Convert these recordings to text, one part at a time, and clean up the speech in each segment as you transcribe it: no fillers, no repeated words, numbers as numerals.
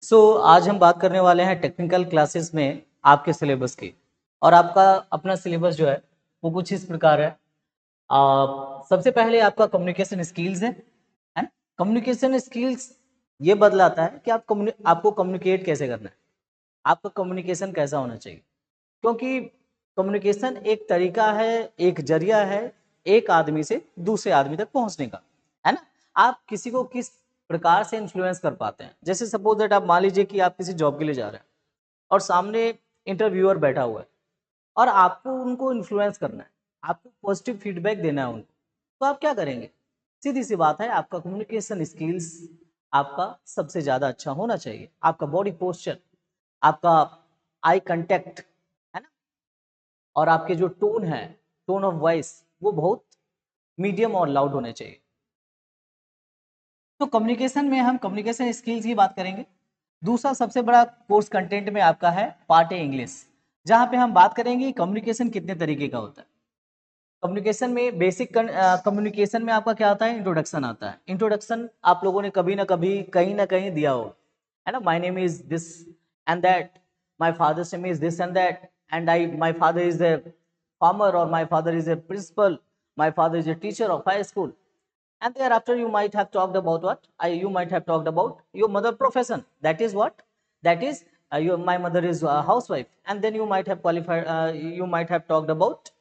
आज हम बात करने वाले हैं टेक्निकल क्लासेस में आपके सिलेबस की। और आपका अपना सिलेबस जो है वो कुछ इस प्रकार है। सबसे पहले आपका कम्युनिकेशन स्किल्स है ना। कम्युनिकेशन स्किल्स ये बदलाता है कि आपको कम्युनिकेट कैसे करना है, आपका कम्युनिकेशन कैसा होना चाहिए। क्योंकि कम्युनिकेशन एक तरीका है, एक जरिया है एक आदमी से दूसरे आदमी तक पहुंचने का, है ना। आप किसी को किस प्रकार से इन्फ्लुएंस कर पाते हैं। जैसे सपोज दैट आप मान लीजिए कि आप किसी जॉब के लिए जा रहे हैं और सामने इंटरव्यूअर बैठा हुआ है और आपको उनको इन्फ्लुएंस करना है, आपको पॉजिटिव फीडबैक देना है उनको। तो आप क्या करेंगे? सीधी सी बात है, आपका कम्युनिकेशन स्किल्स आपका सबसे ज़्यादा अच्छा होना चाहिए। आपका बॉडी पोस्चर, आपका आई कांटेक्ट, है ना, और आपके जो टोन है, टोन ऑफ वॉइस, वो बहुत मीडियम और लाउड होने चाहिए। तो कम्युनिकेशन में हम कम्युनिकेशन स्किल्स की बात करेंगे। दूसरा सबसे बड़ा कोर्स कंटेंट में आपका है पार्ट ए इंग्लिश, जहां पे हम बात करेंगे कम्युनिकेशन कितने तरीके का होता है। कम्युनिकेशन में बेसिक कम्युनिकेशन में आपका क्या आता है? इंट्रोडक्शन आता है। इंट्रोडक्शन आप लोगों ने कभी ना कभी कहीं ना कहीं दिया हो, है ना। My name is this and that, my father's name is this and that, and I my father is a farmer, or my father is a principal, my father is a teacher of high school. And thereafter you might have talked about what? You might have talked about your mother profession. That is what? That is my mother is a housewife. And then you might have qualified, you might have talked about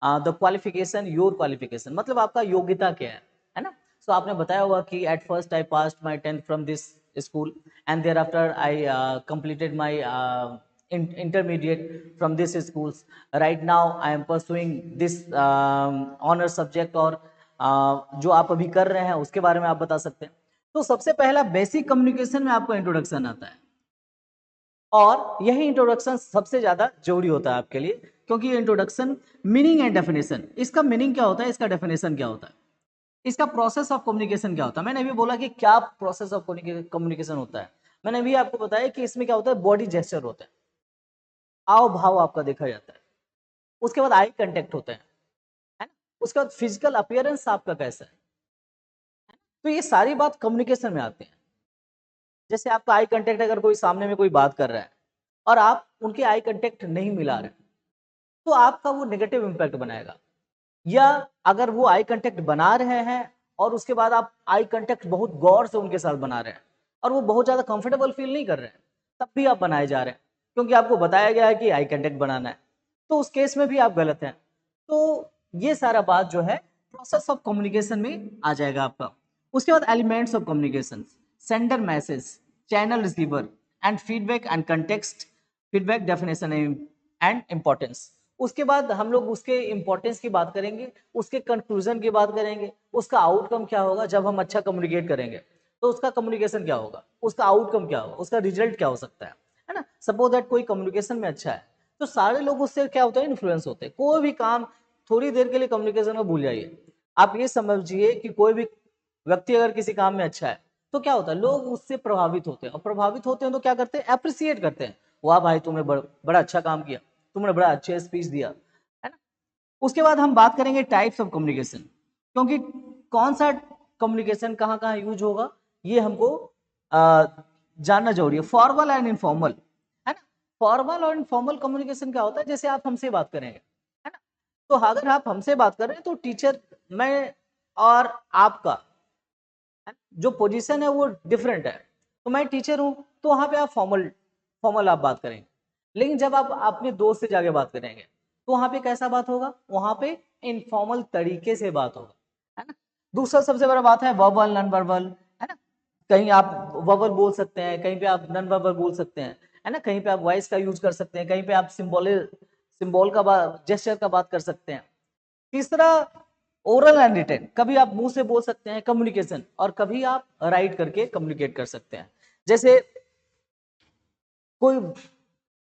the qualification, your qualification, मतलब आपका योग्यता क्या है ना। सो आपने बताया होगा कि at first I passed my 10th from this school and thereafter I completed my intermediate from this schools. Right now I am pursuing this honor subject, और जो आप अभी कर रहे हैं उसके बारे में आप बता सकते हैं। तो सबसे पहला बेसिक कम्युनिकेशन में आपको इंट्रोडक्शन आता है, और यही इंट्रोडक्शन सबसे ज्यादा जरूरी होता है आपके लिए, क्योंकि ये इंट्रोडक्शन मीनिंग एंड डेफिनेशन, इसका मीनिंग क्या होता है, इसका डेफिनेशन क्या होता है, इसका प्रोसेस ऑफ कम्युनिकेशन क्या होता है। मैंने अभी बोला कि क्या प्रोसेस ऑफ कम्युनिकेशन होता है। मैंने अभी आपको बताया कि इसमें क्या होता है, बॉडी जेस्चर होता है, हाव भाव आपका देखा जाता है। उसके बाद आई कांटेक्ट होता है ना। उसके बाद फिजिकल अपीयरेंस आपका कैसा है। तो ये सारी बात कम्युनिकेशन में आते हैं। जैसे आपका आई कांटेक्ट, अगर कोई सामने में कोई बात कर रहा है और आप उनके आई कांटेक्ट नहीं मिला रहे, तो आपका वो नेगेटिव इंपैक्ट बनाएगा। या अगर वो आई कांटेक्ट बना रहे हैं और उसके बाद आप आई कांटेक्ट बहुत गौर से उनके साथ बना रहे हैं और वो बहुत ज्यादा कंफर्टेबल फील नहीं कर रहे हैं, तब भी आप बनाए जा रहे हैं क्योंकि आपको बताया गया है कि आई कांटेक्ट बनाना है, तो उस केस में भी आप गलत हैं। तो ये सारा बात जो है प्रोसेस ऑफ कम्युनिकेशन में आ जाएगा आपका। उसके बाद elements of communication, sender message, channel receiver, and feedback and context, feedback definition and importance. उसके बाद हम लोग उसके इंपॉर्टेंस की बात करेंगे, उसके कंक्लूजन की बात करेंगे, उसका आउटकम क्या होगा जब हम अच्छा कम्युनिकेट करेंगे। तो उसका कम्युनिकेशन क्या होगा, उसका आउटकम क्या होगा, उसका रिजल्ट क्या हो सकता है ना। सपोज दैट कोई कम्युनिकेशन में अच्छा है तो सारे लोग उससे क्या होता है, इन्फ्लुएंस होते हैं। कोई भी काम थोड़ी देर के लिए कम्युनिकेशन में भूल जाइए। आप ये समझिए कि कोई भी व्यक्ति अगर किसी काम में अच्छा है तो क्या होता है, लोग उससे प्रभावित होते हैं, और प्रभावित होते हैं तो क्या करते हैं, अप्रिसिएट करते हैं। वाह भाई, तुमने बड़ा अच्छा काम किया, तुमने बड़ा अच्छा स्पीच दिया, है ना। उसके बाद हम बात करेंगे टाइप्स ऑफ कम्युनिकेशन, क्योंकि कौन सा कम्युनिकेशन कहाँ कहाँ यूज होगा ये हमको जानना जरूरी है। फॉर्मल एंड इनफॉर्मल, है ना। फॉर्मल और इनफॉर्मल कम्युनिकेशन क्या होता है, जैसे आप हमसे बात करेंगे, है ना। तो अगर आप हमसे बात कर रहे हैं तो टीचर, मैं और आपका जो पोजीशन है वो डिफरेंट है। तो मैं टीचर हूं तो वहां पे आप फॉर्मल फॉर्मल आप बात करेंगे, लेकिन जब आप अपने दोस्त से जाके बात करेंगे तो वहां पे कैसा बात होगा, वहां पे इनफॉर्मल तरीके से बात होगा, है ना। दूसरा सबसे बड़ा बात है वर्बल नॉन वर्बल, है ना। कहीं आप वर्बल बोल सकते हैं, कहीं पे आप नॉन वर्बल बोल सकते हैं, है ना। कहीं पे आप वॉइस का यूज कर सकते हैं, कहीं पे आप सिंबल का जेस्चर का बात कर सकते हैं। तीसरा ओरल एंड रिटन, कभी आप मुंह से बोल सकते हैं कम्युनिकेशन, और कभी आप राइट करके कम्युनिकेट कर सकते हैं। जैसे कोई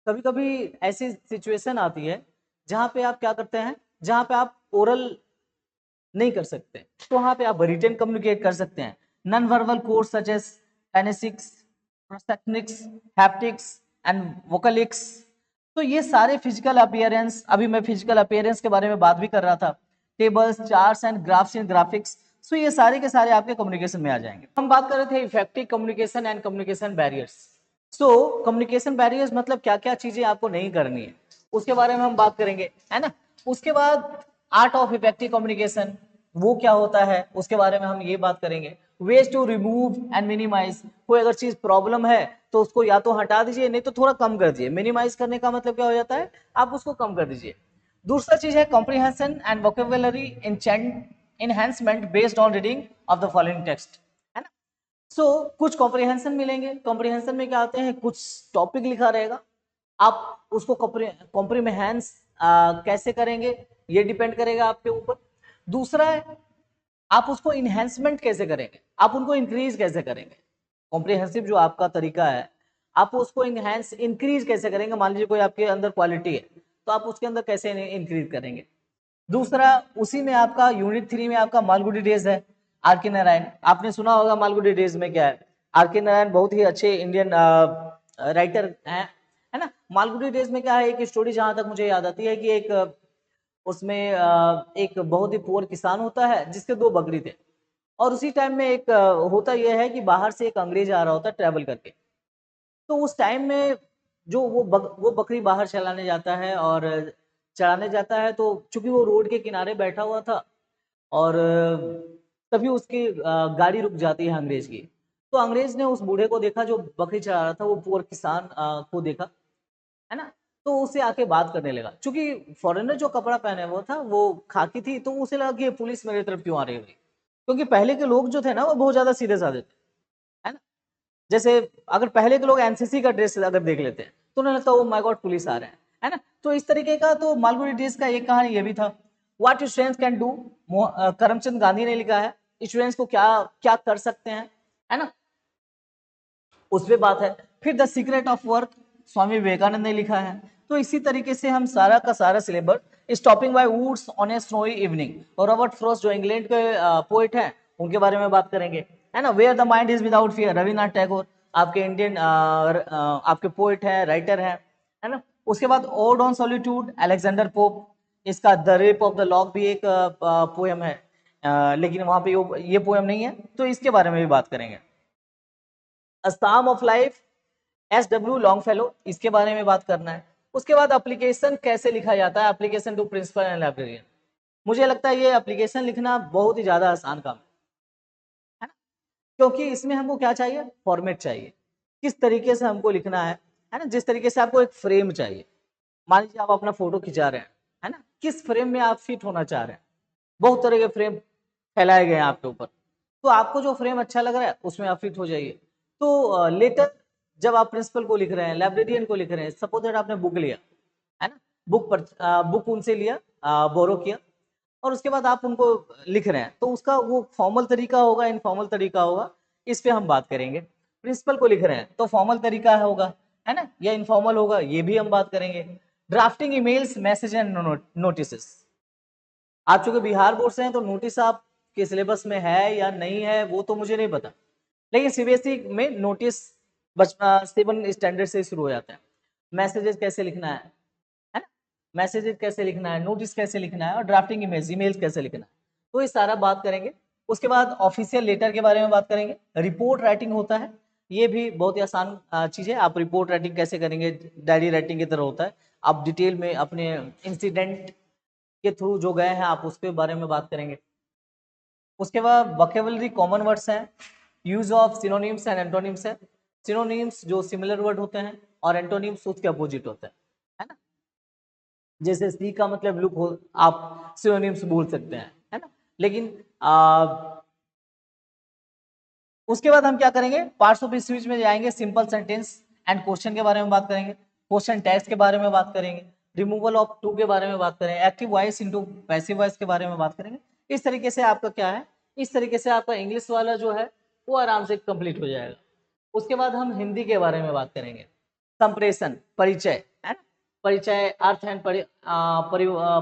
कभी कभी ऐसी सिचुएशन आती है जहां पे आप क्या करते हैं, जहां पे आप ओरल नहीं कर सकते तो वहां पे आप रिटन कम्युनिकेट कर सकते हैं। Non verbal cues such as kinesics, prosthetics, haptics and vocalics. तो ये सारे फिजिकल अपीयरेंस, अभी मैं फिजिकल अपीयरेंस के बारे में बात भी कर रहा था, tables, charts and graphs in graphics. So ये सारे के सारे आपके कम्युनिकेशन में आ जाएंगे। हम बात कर रहे थे effective communication and communication barriers. So communication barriers मतलब क्या क्या चीजें आपको नहीं करनी है, उसके बारे में हम बात करेंगे, है ना। उसके बाद आर्ट ऑफ इफेक्टिव कम्युनिकेशन वो क्या होता है, उसके बारे में हम ये बात करेंगे। Ways to remove and minimize, कोई अगर चीज प्रॉब्लम है तो उसको या तो हटा दीजिए, नहीं तो थोड़ा कम कर दीजिए। मिनिमाइज करने का मतलब क्या हो जाता है, आप उसको कम कर दीजिए। दूसरा चीज है comprehension and vocabulary enhancement based on reading of the following text, है ना। सो कुछ कॉम्प्रिहेंशन मिलेंगे। कॉम्प्रिहेंशन में क्या आते हैं, कुछ टॉपिक लिखा रहेगा, आप उसको कॉम्प्रीहेंस कैसे करेंगे ये डिपेंड करेगा आपके ऊपर। दूसरा है आप उसको इन्हेंसमेंट कैसे करेंगे, आप उनको इंक्रीज कैसे करेंगे। कॉम्प्रिहेंसिव जो आपका तरीका है, आप उसको इनहेंस इंक्रीज कैसे करेंगे। मान लीजिए कोई आपके अंदर क्वालिटी है तो आप उसके अंदर कैसे इंक्रीज करेंगे। दूसरा उसी में आपका यूनिट 3 में आपका मालगुडी डेज है, आर के नारायण, आपने सुना होगा मालगुडी डेज में क्या है। आर के नारायण बहुत ही अच्छे इंडियन राइटर हैं, है ना। मालगुडी डेज में क्या है, एक स्टोरी जहां तक मुझे याद आती है कि एक उसमें एक बहुत ही पुअर किसान होता है जिसके 2 बकरी थे। और उसी टाइम में एक होता यह है कि बाहर से एक अंग्रेज आ रहा होता है ट्रैवल करके। तो उस टाइम में जो वो बकरी बाहर चलाने जाता है और चराने जाता है, तो चूंकि वो रोड के किनारे बैठा हुआ था और तभी उसकी गाड़ी रुक जाती है अंग्रेज की। तो अंग्रेज ने उस बूढ़े को देखा जो बकरी चरा रहा था, वो पुअर किसान को देखा, है ना। तो उससे आके बात करने लगा, क्योंकि फॉरेनर जो कपड़ा पहने हुआ था वो खाकी थी, तो उसे लगा कि ये पुलिस मेरे तरफ क्यों आ रही है, क्योंकि पहले के लोग जो थे ना वो बहुत ज्यादा सीधे साधे थे, है ना। जैसे अगर पहले के लोग एनसीसी का ड्रेस अगर देख लेते हैं तो उन्हें लगता है, ओ माय गॉड पुलिस आ रहे हैं, है ना। तो इस तरीके का तो मालगुडी डेज का एक कहानी ये भी था। What students can do, Karamchand Gandhi ने लिखा है, स्टूडेंट्स को क्या क्या कर सकते हैं, है ना, उस पे बात है। फिर the secret of work Swami Vivekananda ने लिखा है। तो इसी तरीके से हम सारा का सारा syllabus, stopping by woods on a snowy evening, और रॉबर्ट फ्रॉस्ट जो इंग्लैंड के पोइट हैं उनके बारे में बात करेंगे, है ना। Where the mind is without fear Rabindranath Tagore, आपके इंडियन आपके पोइट हैं, राइटर हैं, है ना। उसके बाद ode on solitude Alexander Pope, इसका the rape of the lock भी एक पोएम है, लेकिन वहां पे ये पोएम नहीं है, तो इसके बारे में भी बात करेंगे। अस्साम ऑफ लाइफ SW लॉन्गफेलो, इसके बारे में बात करना है। उसके बाद एप्लीकेशन कैसे लिखा जाता है, application to principal and librarian. मुझे लगता है ये एप्लीकेशन लिखना बहुत ही ज्यादा आसान काम है ना, क्योंकि इसमें हमको क्या चाहिए, फॉर्मेट चाहिए, किस तरीके से हमको लिखना है ना। जिस तरीके से आपको एक फ्रेम चाहिए, मान लीजिए आप अपना फोटो खिंचा रहे हैं, है ना, किस फ्रेम में आप फिट होना चाह रहे हैं। बहुत तरह के फ्रेम फैलाए गए हैं आपके ऊपर, तो आपको जो फ्रेम अच्छा लग रहा है उसमें आप फिट हो जाइए। तो लेटर जब आप प्रिंसिपल को लिख रहे हैं, लाइब्रेरियन को लिख रहे हैं, सपोज दैट आपने बुक लिया, है ना, बुक उनसे लिया, बोरो किया, और उसके बाद आप उनको लिख रहे हैं, तो उसका वो फॉर्मल तरीका होगा, इनफॉर्मल तरीका होगा, इस पे हम बात करेंगे। प्रिंसिपल को लिख रहे हैं तो फॉर्मल तरीका होगा, है ना, या इनफॉर्मल होगा, ये भी हम बात करेंगे। Drafting emails message and notice, आप चूंकि बिहार बोर्ड से हैं तो नोटिस आपके सिलेबस में है या नहीं है वो तो मुझे नहीं पता, लेकिन सीबीएसई में नोटिस 7 स्टैंडर्ड से शुरू हो जाता है। मैसेजेस कैसे लिखना है ना, मैसेजेस कैसे लिखना है, नोटिस कैसे लिखना है, और ड्राफ्टिंग ईमेल्स कैसे लिखना है, तो ये सारा बात करेंगे। उसके बाद ऑफिशियल लेटर के बारे में बात करेंगे। रिपोर्ट राइटिंग होता है, ये भी बहुत ही आसान चीज है। आप रिपोर्ट राइटिंग कैसे करेंगे, डायरी राइटिंग की तरह होता है। आप डिटेल में अपने इंसिडेंट के थ्रू जो गए हैं आप उसके बारे में बात करेंगे। उसके बाद वोकेबुलरी कॉमन वर्ड्स हैं, use of synonyms and antonyms है। सिनोनिम्स जो सिमिलर वर्ड होते हैं और एंटोनिम्स उसके अपोजिट होते हैं, है ना। जैसे सी का मतलब लुक हो, आप सिनोनिम्स बोल सकते हैं, है ना। लेकिन उसके बाद हम क्या करेंगे, पार्ट्स ऑफ स्पीच में जाएंगे, सिंपल सेंटेंस एंड क्वेश्चन के बारे में बात करेंगे, क्वेश्चन टैग्स के बारे में बात करेंगे, रिमूवल ऑफ टू के बारे में बात करेंगे, active voice into passive voice के बारे में बात करेंगे। इस तरीके से आपका क्या है, इस तरीके से आपका इंग्लिश वाला जो है वो आराम से कंप्लीट हो जाएगा। उसके बाद हम हिंदी के बारे में बात करेंगे। संप्रेषण, परिचय, है ना, परिचय, अर्थ एंड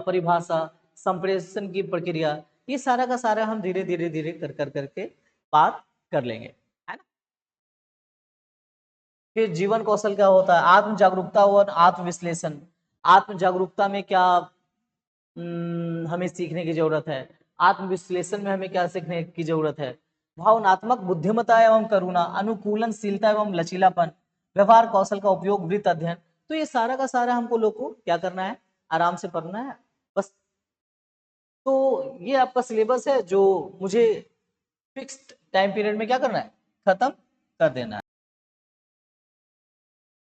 परिभाषा, संप्रेषण की प्रक्रिया, ये सारा का सारा हम धीरे धीरे धीरे कर कर करके बात कर लेंगे, है ना। फिर जीवन कौशल क्या होता है, आत्म जागरूकता और आत्म विश्लेषण। आत्म जागरूकता में क्या हमें सीखने की जरूरत है, आत्म विश्लेषण में हमें क्या सीखने की जरूरत है। भावनात्मक बुद्धिमत्ता एवं करुणा, अनुकूलनशीलता एवं लचीलापन, व्यवहार कौशल का उपयोग, वृत्त अध्ययन। तो ये सारा का सारा हमको लोग को क्या करना है, आराम से पढ़ना है बस। तो ये आपका सिलेबस है जो मुझे फिक्स्ड टाइम पीरियड में क्या करना है, खत्म कर देना है।